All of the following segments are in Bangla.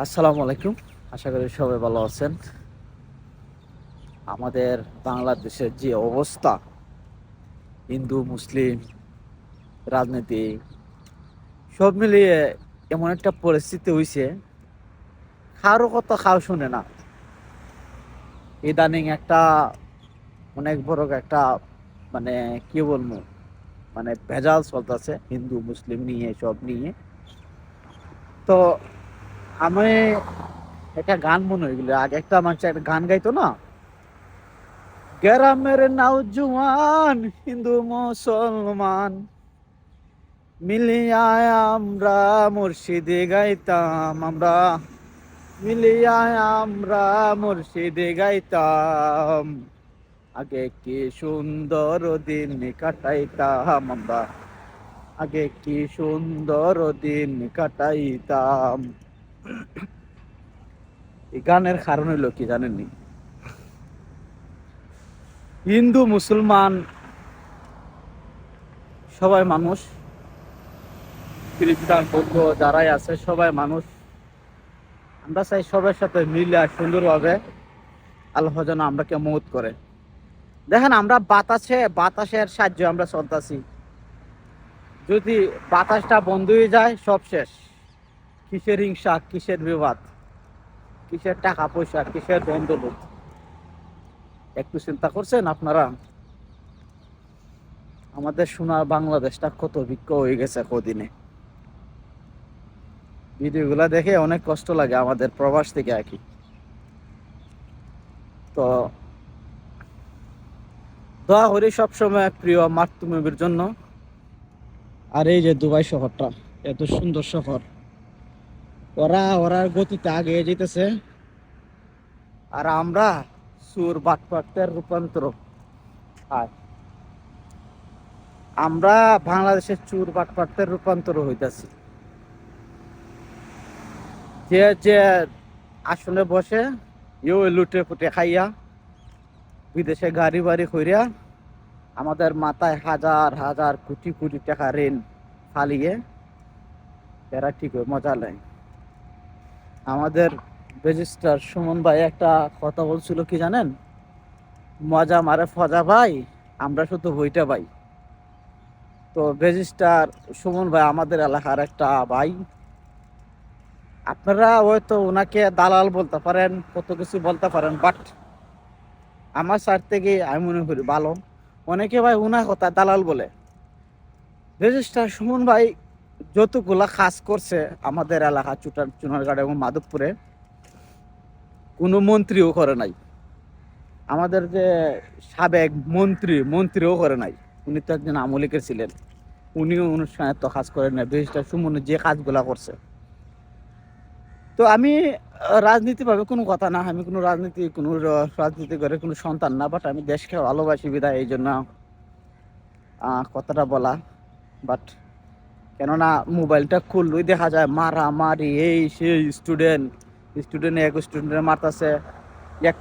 আসসালামু আলাইকুম। আশা করি সবাই ভালো আছেন। আমাদের বাংলাদেশের যে অবস্থা, হিন্দু মুসলিম রাজনীতি সব মিলিয়ে এমন একটা পরিস্থিতি হয়েছে, কারো কথা খাও শুনে না। ইদানিং একটা অনেক বড় একটা মানে কি বলবো, ভেজাল চলতেছে হিন্দু মুসলিম নিয়ে, সব নিয়ে। তো আমি একটা গান মনে হয়ে গেল, আগে একটা মানুষ একটা গান গাইতো না, গ্রামের নওজোয়ান হিন্দু মুসলমান মিলিয়া আমরা মুর্শিদে গাইতাম, আমরা মিলিয়া আমরা মুর্শিদে গাইতাম, আগে কি সুন্দর দিন কাটাইতাম আমরা, আগে কি সুন্দর দিন কাটাইতাম। এই গানের কারণ হইলো কি জানেননি? হিন্দু মুসলমান সবাই মানুষ, খ্রিস্টান বৌদ্ধ যারাই আছে সবাই মানুষ। আমরা চাই সবার সাথে মিলে সুন্দরভাবে আল্লাহ যেন আমরাকে মৌত করে। দেখেন, আমরা বাতাসের সাহায্যে আমরা চলতেছি। যদি বাতাসটা বন্ধ হয়ে যায়, সব শেষ। কিসের হিংসা, কিসের বিবাদ, কিসের টাকা পয়সা, কিসের দ্বন্দ্ব? একটু চিন্তা করছেন আপনারা? আমাদের সোনার বাংলাদেশটা কত বিক্ষ হয়ে গেছে কদিনে। ভিডিওগুলা দেখে অনেক কষ্ট লাগে আমাদের প্রবাস থেকে আর কি। তো দোয়া করি সবসময় প্রিয় মাতৃভূমির জন্য। আর এই যে দুবাই শহরটা, এত সুন্দর শহর, ওরা গতিতে আগে যেতেছে, আর আমরা সুর বাটপাটের রূপান্তর। আর আমরা বাংলাদেশের চুর বাটপাটের রূপান্তর হইতাছি। যে যে আসনে বসে ইউ লুটে ফুটে খাইয়া, বিদেশে গাড়ি বাড়ি কইরা, আমাদের মাথায় হাজার হাজার কোটি কোটি টাকা ঋণ ফালিয়ে এরা ঠিক মজা নেয়। আমাদের রেজিস্ট্রার সুমন ভাই একটা কথা বলছিল কি জানেন? মজা মারে ফজা ভাই, আমরা শুধু বইটা ভাই। তো রেজিস্ট্রার সুমন ভাই আমাদের এলাকার একটা ভাই। আপনারা হয়তো ওনাকে দালাল বলতে পারেন, কত কিছু বলতে পারেন, বাট আমার সাইড থেকে আমি মনে করি ভালো। অনেকে ভাই ওনার কথা দালাল বলে। রেজিস্ট্রার সুমন ভাই যতগুলা কাজ করছে আমাদের এলাকা চুনারগাঁও এবং মাধবপুরে, কোনো মন্ত্রীও করে নাই। আমাদের যে সাবেক মন্ত্রীও করে নাই। উনি তো একজন আমলিকের ছিলেন, উনিও অনুষ্ঠানে তো কাজ করেন না। রেজিস্ট্রার সুমন যে কাজগুলা করছে। তো আমি রাজনীতিভাবে কোনো কথা না, আমি কোনো রাজনীতি করে কোনো সন্তান না, বাট আমি দেশকে ভালোবাসি বিধায় এই জন্য কথাটা বলা। বাট কেননা মোবাইলটা খুললেই দেখা যায় মারামারি, এই সেই স্টুডেন্ট এক স্টুডেন্টের মারতেছে, এক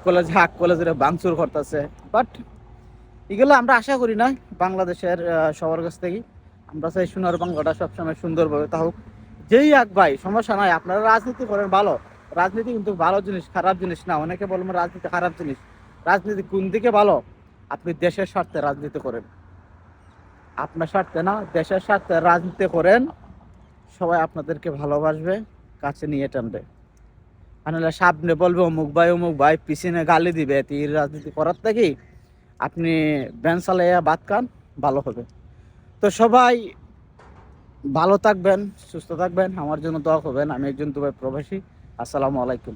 কলেজের ভাঙচুর করতেছে। বাট এগুলো আমরা আশা করি না বাংলাদেশের সবার কাছ থেকে। আমরা চাই সোনার বাংলাটা সবসময় সুন্দরভাবে থাকুক। যেই এক ভাই, সমস্যা নাই। আপনারা রাজনীতি করেন ভালো, রাজনীতি কিন্তু ভালো জিনিস, খারাপ জিনিস না। অনেকে বলবেন রাজনীতি খারাপ জিনিস। রাজনীতি কোন দিকে ভালো? আপনি দেশের স্বার্থে রাজনীতি করেন, আপনার স্বার্থে না, দেশের স্বার্থে রাজনীতি করেন। সবাই আপনাদেরকে ভালোবাসবে, কাছে নিয়ে টানবে। আর নাহলে সামনে বলবে অমুক ভাই, পিছনে গালি দিবে। এই রাজনীতি করার থেকে আপনি ব্যান চালাইয়া বাদ খান, ভালো হবে। তো সবাই ভালো থাকবেন, সুস্থ থাকবেন, আমার জন্য দোয়া করবেন। আমি একজন দুবাই প্রবাসী। আসসালামু আলাইকুম।